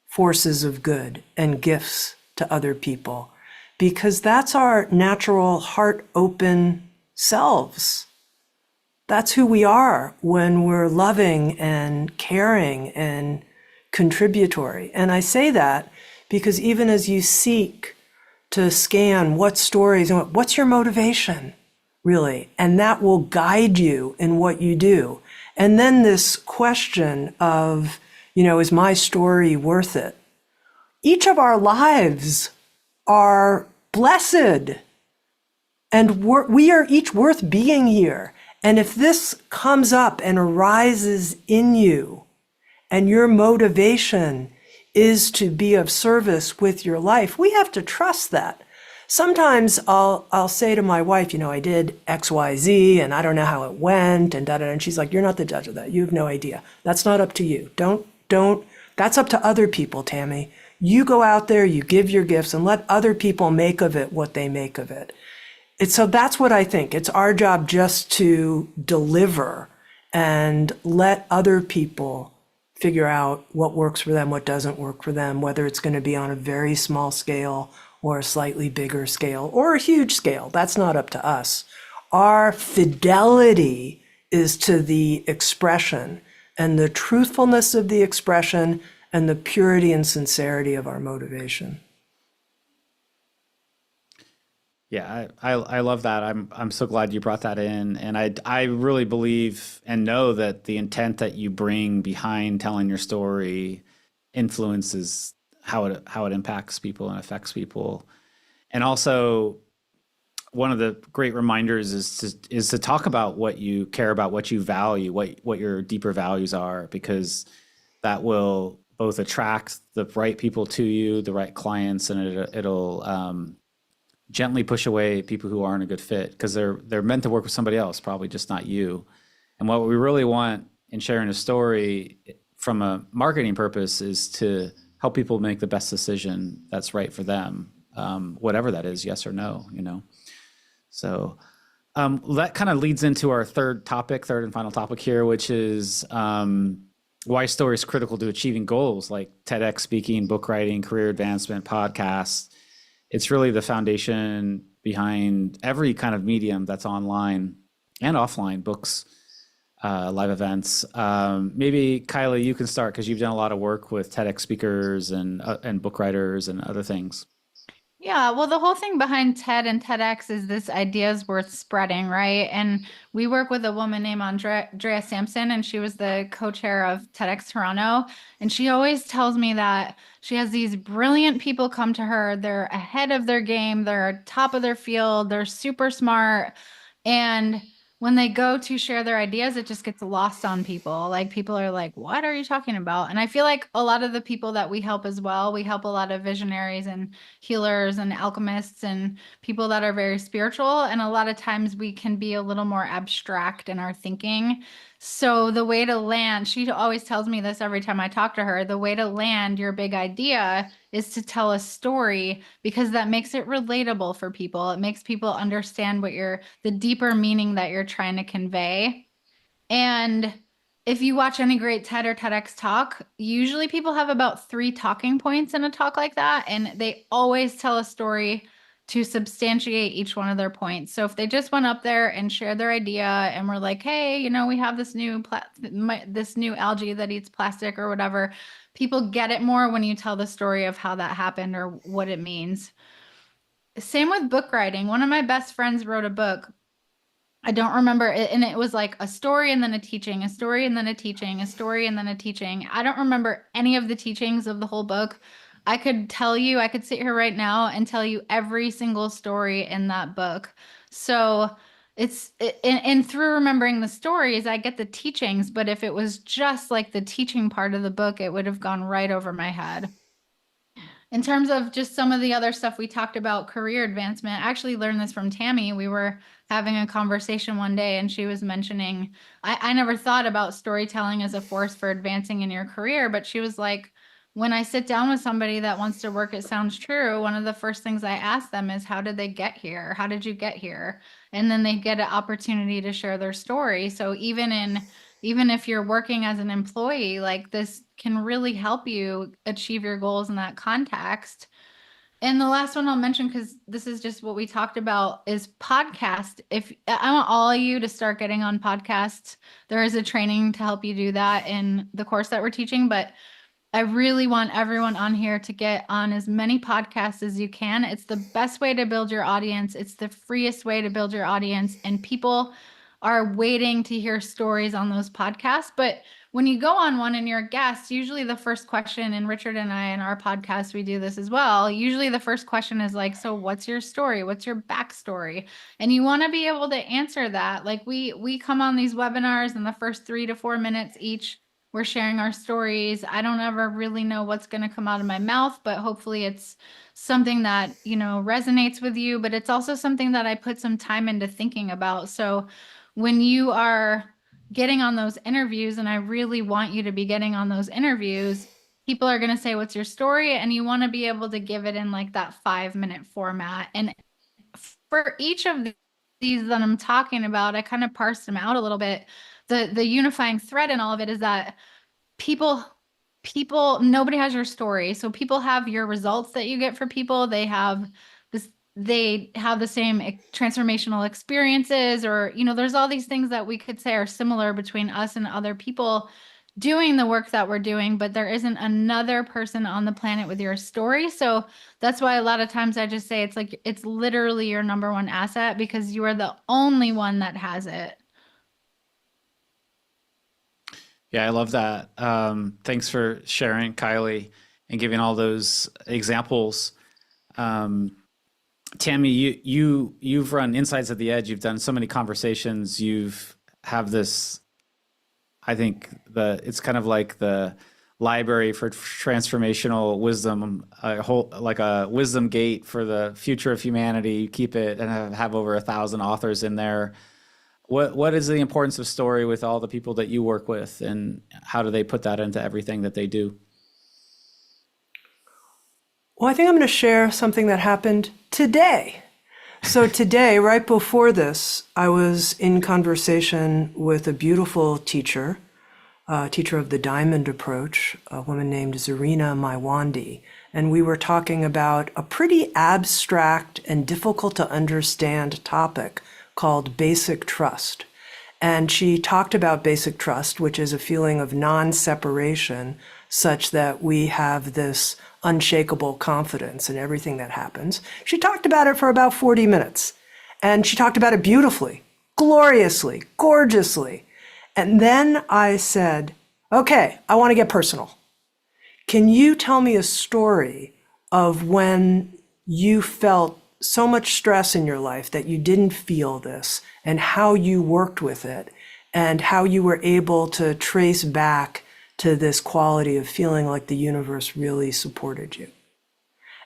forces of good and gifts to other people, because that's our natural heart open selves. That's who we are when we're loving and caring and contributory. And I say that because even as you seek to scan what stories and what's your motivation, really, and that will guide you in what you do. And then this question of, is my story worth it? Each of our lives are blessed, and we are each worth being here. And if this comes up and arises in you, and your motivation is to be of service with your life, we have to trust that. Sometimes I'll say to my wife, I did X, Y, Z, and I don't know how it went, and da da. And she's like, "You're not the judge of that. You have no idea. That's not up to you. Don't. That's up to other people, Tami. You go out there, you give your gifts, and let other people make of it what they make of it." So that's what I think. It's our job just to deliver and let other people figure out what works for them, what doesn't work for them, whether it's going to be on a very small scale or a slightly bigger scale or a huge scale. That's not up to us. Our fidelity is to the expression and the truthfulness of the expression and the purity and sincerity of our motivation. Yeah, I love that. I'm so glad you brought that in, and I really believe and know that the intent that you bring behind telling your story influences how it impacts people and affects people. And also, one of the great reminders is to talk about what you care about, what you value, what your deeper values are, because that will both attract the right people to you, the right clients, and it'll gently push away people who aren't a good fit, because they're meant to work with somebody else, probably just not you. And what we really want in sharing a story from a marketing purpose is to help people make the best decision that's right for them, whatever that is, yes or no, So that kind of leads into our third and final topic here, which is why story is critical to achieving goals like TEDx speaking, book writing, career advancement, podcasts. It's really the foundation behind every kind of medium that's online and offline, books, live events. Maybe Kylie, you can start because you've done a lot of work with TEDx speakers and book writers and other things. Yeah, well, the whole thing behind TED and TEDx is this idea is worth spreading, right? And we work with a woman named Andrea Sampson, and she was the co-chair of TEDx Toronto. And she always tells me that she has these brilliant people come to her. They're ahead of their game. They're top of their field. They're super smart. And when they go to share their ideas, it just gets lost on people. Like people are like, what are you talking about? And I feel like a lot of the people that we help as well, we help a lot of visionaries and healers and alchemists and people that are very spiritual. And a lot of times we can be a little more abstract in our thinking. So the way to land, she always tells me this every time I talk to her, the way to land your big idea is to tell a story, because that makes it relatable for people. It makes people understand the deeper meaning that you're trying to convey. And if you watch any great TED or TEDx talk, usually people have about 3 talking points in a talk like that. And they always tell a story to substantiate each one of their points. So if they just went up there and shared their idea and were like, hey, we have this new algae that eats plastic or whatever, people get it more when you tell the story of how that happened or what it means. Same with book writing. One of my best friends wrote a book. I don't remember it, and it was like a story and then a teaching, a story and then a teaching, a story and then a teaching. I don't remember any of the teachings of the whole book. I could sit here right now and tell you every single story in that book. So and through remembering the stories, I get the teachings, but if it was just like the teaching part of the book, it would have gone right over my head. In terms of just some of the other stuff we talked about, career advancement, I actually learned this from Tami. We were having a conversation one day and she was mentioning, I never thought about storytelling as a force for advancing in your career, but she was like, when I sit down with somebody that wants to work at Sounds True, one of the first things I ask them is, how did they get here? How did you get here? And then they get an opportunity to share their story. So even if you're working as an employee, like this can really help you achieve your goals in that context. And the last one I'll mention, because this is just what we talked about, is podcast. If I want all of you to start getting on podcasts, there is a training to help you do that in the course that we're teaching, but I really want everyone on here to get on as many podcasts as you can. It's the best way to build your audience. It's the freest way to build your audience. And people are waiting to hear stories on those podcasts. But when you go on one and you're a guest, usually the first question, and Richard and I in our podcast, we do this as well. Usually the first question is like, so what's your story? What's your backstory? And you want to be able to answer that. Like we come on these webinars in the first 3 to 4 minutes each. We're sharing our stories. I don't ever really know what's going to come out of my mouth, but hopefully it's something that, resonates with you, but it's also something that I put some time into thinking about. So when you are getting on those interviews, and I really want you to be getting on those interviews, people are going to say, what's your story? And you want to be able to give it in like that 5-minute format. And for each of these that I'm talking about, I kind of parsed them out a little bit. The unifying thread in all of it is that people, nobody has your story. So people have your results that you get for people. They have the same transformational experiences, or, there's all these things that we could say are similar between us and other people doing the work that we're doing, but there isn't another person on the planet with your story. So that's why a lot of times I just say it's literally your number one asset, because you are the only one that has it. Yeah, I love that. Thanks for sharing, Kylie, and giving all those examples. Tami, you've run Insights at the Edge. You've done so many conversations. Have this. I think it's kind of like the library for transformational wisdom, like a wisdom gate for the future of humanity. You keep it and have over 1,000 authors in there. What is the importance of story with all the people that you work with, and how do they put that into everything that they do? Well, I think I'm going to share something that happened today. So today, right before this, I was in conversation with a beautiful teacher of the Diamond Approach, a woman named Zarina Maiwandi. And we were talking about a pretty abstract and difficult to understand topic called basic trust. And she talked about basic trust, which is a feeling of non-separation, such that we have this unshakable confidence in everything that happens. She talked about it for about 40 minutes. And she talked about it beautifully, gloriously, gorgeously. And then I said, okay, I want to get personal. Can you tell me a story of when you felt so much stress in your life that you didn't feel this, and how you worked with it, and how you were able to trace back to this quality of feeling like the universe really supported you?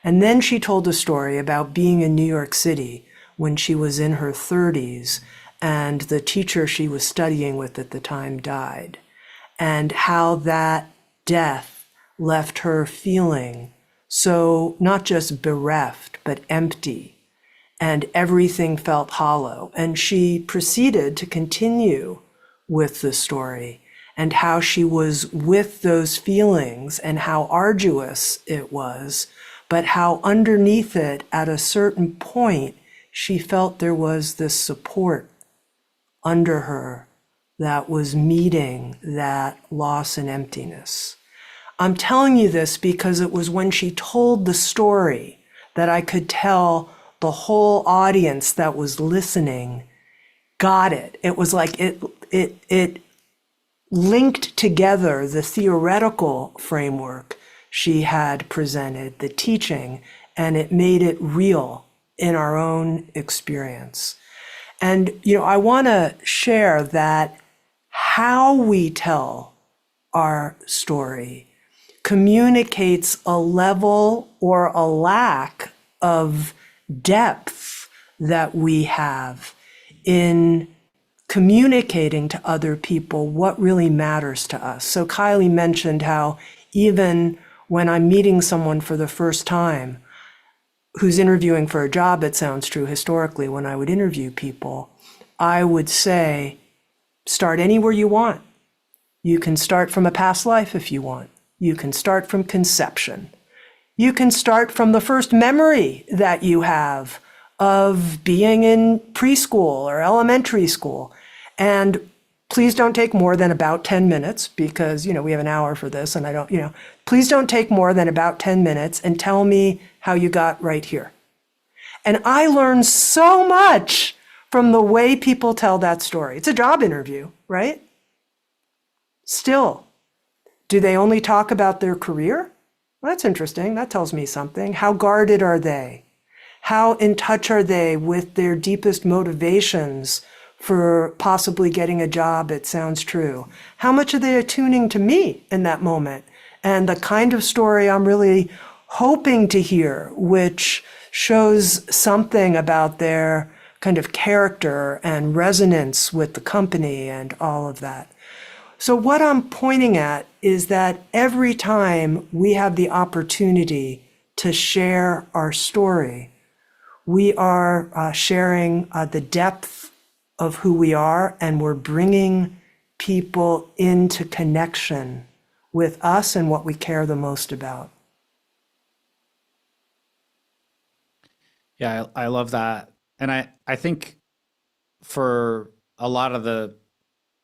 And then she told a story about being in New York City when she was in her 30s and the teacher she was studying with at the time died, and how that death left her feeling so not just bereft, but empty, and everything felt hollow. And she proceeded to continue with the story and how she was with those feelings and how arduous it was, but how underneath it, at a certain point, she felt there was this support under her that was meeting that loss and emptiness. I'm telling you this because it was when she told the story that I could tell the whole audience that was listening got it. It was like it linked together the theoretical framework she had presented, the teaching, and it made it real in our own experience. And, I want to share that how we tell our story communicates a level or a lack of depth that we have in communicating to other people what really matters to us. So Kylie mentioned how even when I'm meeting someone for the first time who's interviewing for a job, it sounds true historically, when I would interview people, I would say, start anywhere you want. You can start from a past life if you want. You can start from conception. You can start from the first memory that you have of being in preschool or elementary school. And please don't take more than about 10 minutes because, we have an hour for this and I don't, please don't take more than about 10 minutes and tell me how you got right here. And I learned so much from the way people tell that story. It's a job interview, right? Still, do they only talk about their career? Well, that's interesting. That tells me something. How guarded are they? How in touch are they with their deepest motivations for possibly getting a job? It sounds true. How much are they attuning to me in that moment? And the kind of story I'm really hoping to hear, which shows something about their kind of character and resonance with the company and all of that. So what I'm pointing at is that every time we have the opportunity to share our story, we are sharing the depth of who we are, and we're bringing people into connection with us and what we care the most about. Yeah, I love that. And I think for a lot of the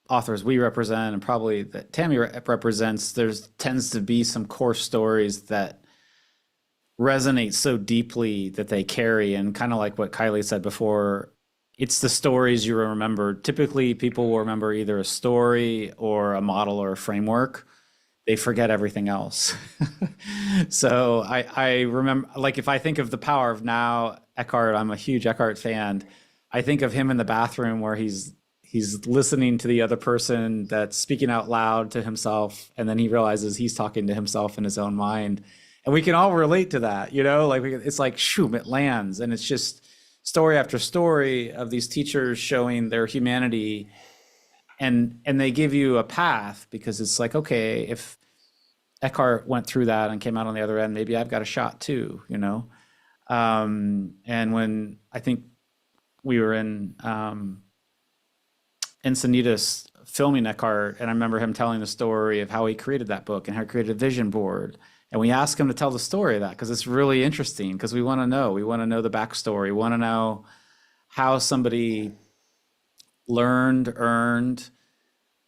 authors we represent and probably that Tami represents, there's tends to be some core stories that resonate so deeply that they carry. And kind of like what Kylie said before, it's the stories you remember. Typically, people will remember either a story or a model or a framework. They forget everything else. So I remember, like, if I think of The Power of Now, Eckhart, I'm a huge Eckhart fan. I think of him in the bathroom where he's listening to the other person that's speaking out loud to himself, and then he realizes he's talking to himself in his own mind. And we can all relate to that, like it's like, shoom, it lands. And it's just story after story of these teachers showing their humanity, and they give you a path, because it's like, okay, if Eckhart went through that and came out on the other end, maybe I've got a shot too, And when I think we were in Encinitas filming Eckhart, and I remember him telling the story of how he created that book and how he created a vision board. And we asked him to tell the story of that because it's really interesting, because we want to know the backstory. We want to know how somebody learned, earned,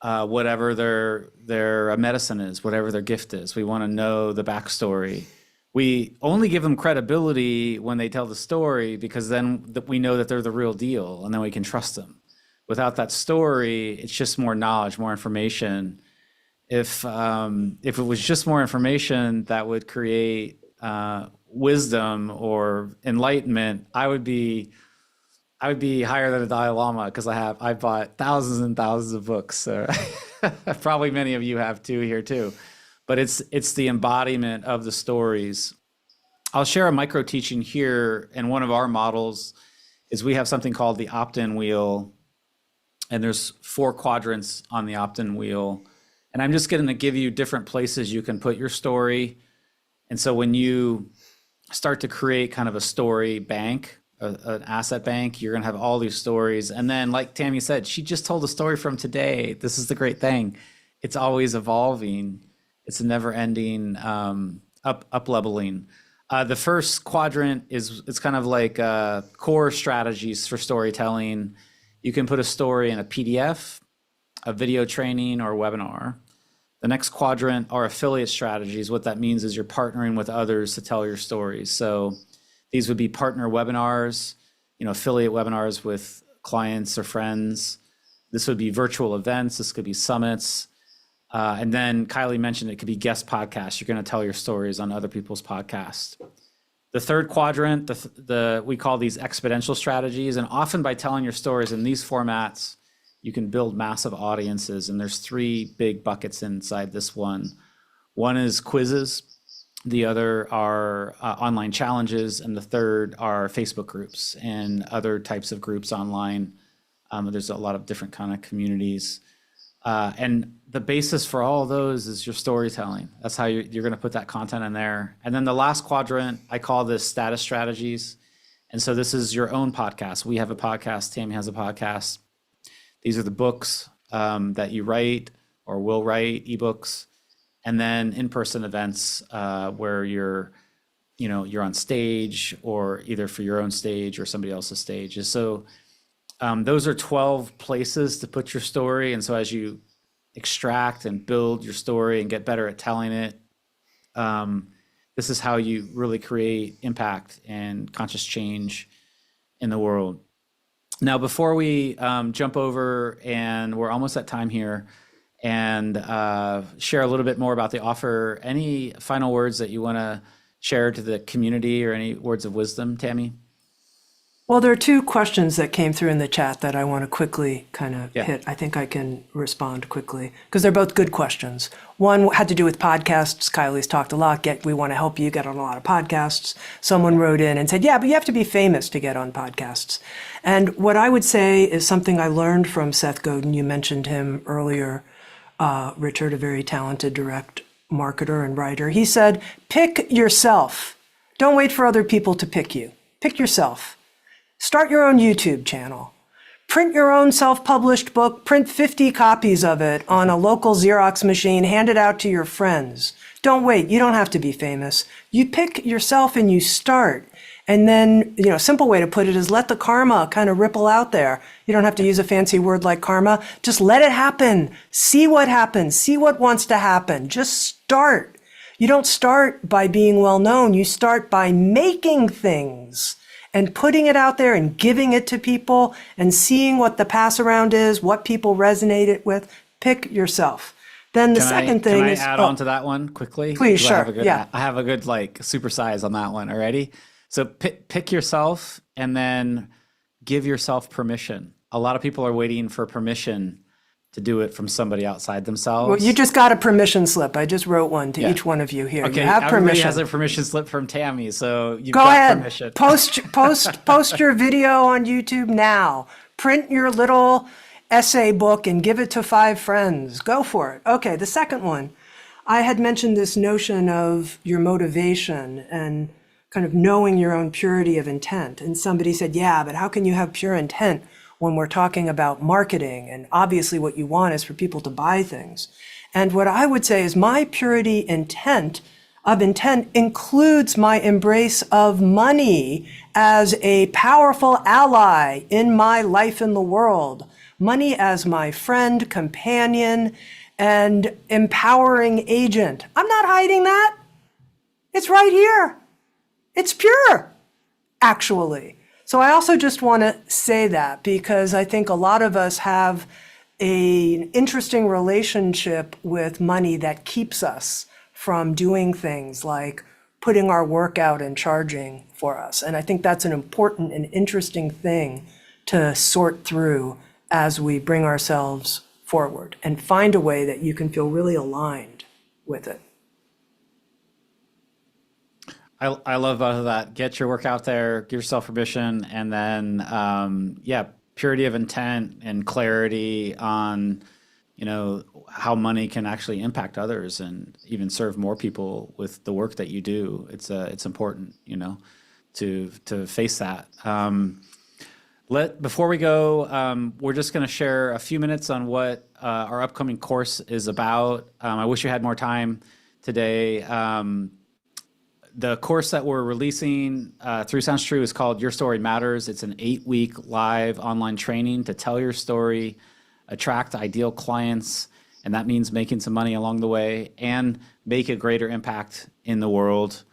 whatever their medicine is, whatever their gift is. We want to know the backstory. We only give them credibility when they tell the story, because then we know that they're the real deal, and then we can trust them. Without that story, it's just more knowledge, more information. If it was just more information that would create wisdom or enlightenment, I would be higher than the Dalai Lama, because I bought thousands and thousands of books. Probably many of you have too here too. But it's the embodiment of the stories. I'll share a micro teaching here, and one of our models is we have something called the opt-in wheel, and there's 4 quadrants on the opt-in wheel. And I'm just going to give you different places you can put your story. And so when you start to create kind of a story bank, an asset bank, you're going to have all these stories. And then, like Tami said, she just told a story from today. This is the great thing. It's always evolving. It's a never ending up leveling. The first quadrant it's kind of like core strategies for storytelling. You can put a story in a PDF, a video training, or a webinar. The next quadrant are affiliate strategies. What that means is you're partnering with others to tell your stories. So these would be partner webinars, affiliate webinars with clients or friends. This would be virtual events. This could be summits. And then Kylie mentioned it could be guest podcasts. You're going to tell your stories on other people's podcasts. The third quadrant, we call these exponential strategies. And often by telling your stories in these formats, you can build massive audiences. And there's three big buckets inside this one. One is quizzes. The other are online challenges. And the third are Facebook groups and other types of groups online. There's a lot of different kind of communities. And the basis for all of those is your storytelling. That's how you're going to put that content in there. And then the last quadrant, I call this status strategies. And so this is your own podcast. We have a podcast. Tami has a podcast. These are the books that you write or will write, ebooks, and then in-person events where you're on stage, or either for your own stage or somebody else's stage. And so those are 12 places to put your story. And so as you extract and build your story and get better at telling it, this is how you really create impact and conscious change in the world. Now, before we jump over, and we're almost at time here, and share a little bit more about the offer, any final words that you want to share to the community, or any words of wisdom, Tami? Well, there are two questions that came through in the chat that I want to quickly kind of hit. I think I can respond quickly because they're both good questions. One had to do with podcasts. Kylie's talked a lot. We want to help you get on a lot of podcasts. Someone wrote in and said, yeah, but you have to be famous to get on podcasts. And what I would say is something I learned from Seth Godin. You mentioned him earlier, Richard, a very talented direct marketer and writer. He said, pick yourself. Don't wait for other people to pick you. Pick yourself. Start your own YouTube channel. Print your own self-published book. Print 50 copies of it on a local Xerox machine. Hand it out to your friends. Don't wait. You don't have to be famous. You pick yourself and you start. And then, a simple way to put it is let the karma kind of ripple out there. You don't have to use a fancy word like karma. Just let it happen. See what happens. See what wants to happen. Just start. You don't start by being well known. You start by making things and putting it out there and giving it to people and seeing what the pass around is, what people resonate it with. Pick yourself. Then the second thing is— Can I add on to that one quickly? Please, sure. I have a good supersize on that one already. So pick yourself, and then give yourself permission. A lot of people are waiting for permission to do it from somebody outside themselves. Well, you just got a permission slip. I just wrote one to each one of you here. Okay, you have everybody permission. has a permission slip from Tami, so you've Go got ahead. permission. Post your video on YouTube now. Print your little essay book and give it to 5 friends. Go for it. Okay, the second one. I had mentioned this notion of your motivation and kind of knowing your own purity of intent. And somebody said, yeah, but how can you have pure intent when we're talking about marketing? And obviously what you want is for people to buy things. And what I would say is my purity of intent includes my embrace of money as a powerful ally in my life in the world. Money as my friend, companion, and empowering agent. I'm not hiding that. It's right here. It's pure, actually. So I also just want to say that because I think a lot of us have an interesting relationship with money that keeps us from doing things like putting our work out and charging for us. And I think that's an important and interesting thing to sort through as we bring ourselves forward and find a way that you can feel really aligned with it. I love both of that. Get your work out there, give yourself permission, and then, purity of intent and clarity on, how money can actually impact others and even serve more people with the work that you do. It's important, to face that. Before we go, we're just going to share a few minutes on what our upcoming course is about. I wish you had more time today. The course that we're releasing through Sounds True is called Your Story Matters. It's an 8-week live online training to tell your story, attract ideal clients, and that means making some money along the way, and make a greater impact in the world.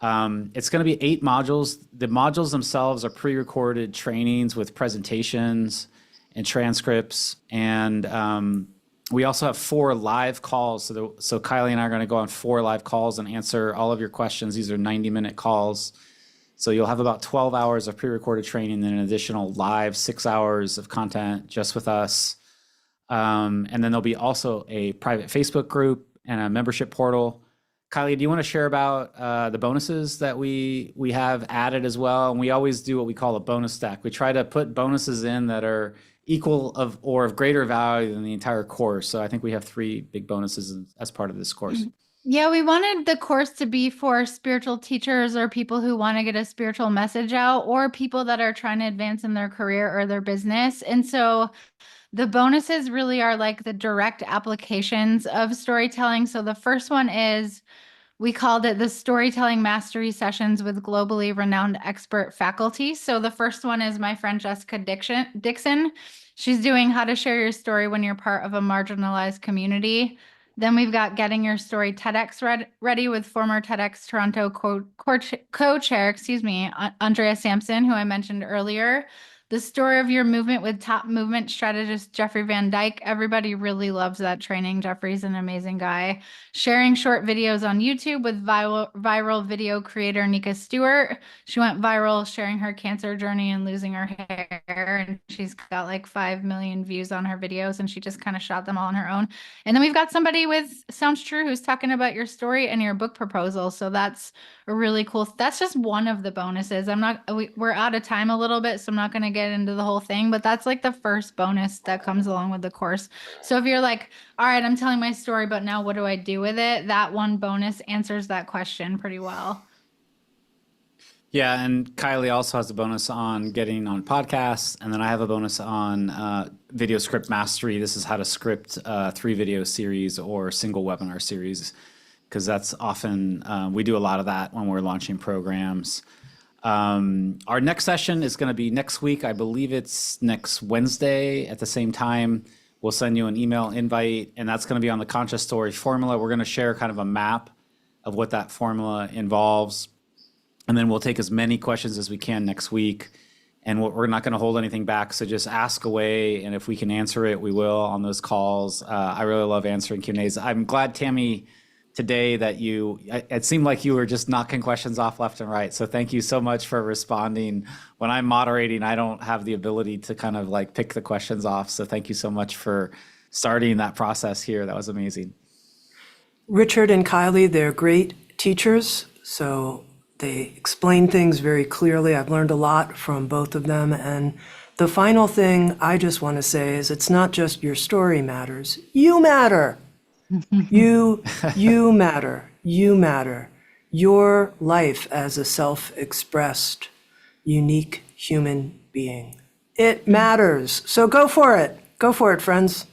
It's going to be 8 modules. The modules themselves are pre-recorded trainings with presentations and transcripts, and we also have 4 live calls. So Kylie and I are going to go on 4 live calls and answer all of your questions. These are 90-minute calls. So you'll have about 12 hours of pre-recorded training, then an additional live 6 hours of content just with us. And then there'll be also a private Facebook group and a membership portal. Kylie, do you want to share about the bonuses that we have added as well? And we always do what we call a bonus stack. We try to put bonuses in that are equal of or of greater value than the entire course. So I think we have 3 big bonuses as part of this course. Yeah, we wanted the course to be for spiritual teachers or people who want to get a spiritual message out, or people that are trying to advance in their career or their business. And so the bonuses really are like the direct applications of storytelling. So the first one is, we called it the Storytelling Mastery Sessions with globally renowned expert faculty. So the first one is my friend Jessica Dixon. She's doing how to share your story when you're part of a marginalized community. Then we've got Getting Your Story TEDx ready with former TEDx Toronto co-chair, Andrea Sampson, who I mentioned earlier. The Story of Your Movement with top movement strategist Jeffrey Van Dyke. Everybody really loves that training. Jeffrey's an amazing guy. Sharing short videos on YouTube with viral video creator Nika Stewart. She went viral sharing her cancer journey and losing her hair. And she's got like 5 million views on her videos, and she just kind of shot them all on her own. And then we've got somebody with Sounds True who's talking about your story and your book proposal. So that's a really cool, that's just one of the bonuses. We're out of time a little bit, so I'm not going to get into the whole thing, but that's like the first bonus that comes along with the course. So if you're like, all right, I'm telling my story, but now what do I do with it? That one bonus answers that question pretty well. Yeah, and Kylie also has a bonus on getting on podcasts, and then I have a bonus on video script mastery. This is how to script 3 video series or single webinar series, because that's often, we do a lot of that when we're launching programs. Our next session is going to be next week. I believe it's next Wednesday at the same time. We'll send you an email invite, and that's going to be on the Conscious Story formula. We're going to share kind of a map of what that formula involves. And then we'll take as many questions as we can next week. And we're not going to hold anything back. So just ask away. And if we can answer it, we will on those calls. I really love answering Q&As. I'm glad, Tami, today that it seemed like you were just knocking questions off left and right. So thank you so much for responding. When I'm moderating, I don't have the ability to kind of like pick the questions off. So thank you so much for starting that process here. That was amazing. Richard and Kylie, they're great teachers. So they explain things very clearly. I've learned a lot from both of them. And the final thing I just want to say is it's not just your story matters. You matter. You matter. You matter. Your life as a self-expressed, unique human being. It matters. So go for it. Go for it, friends.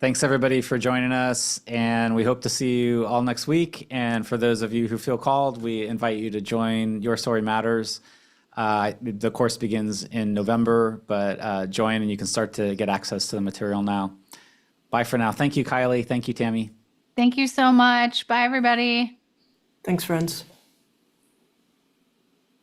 Thanks, everybody, for joining us, and we hope to see you all next week. And for those of you who feel called, we invite you to join Your Story Matters. The course begins in November, but join and you can start to get access to the material now. Bye for now. Thank you, Kylie. Thank you, Tami. Thank you so much. Bye, everybody. Thanks, friends.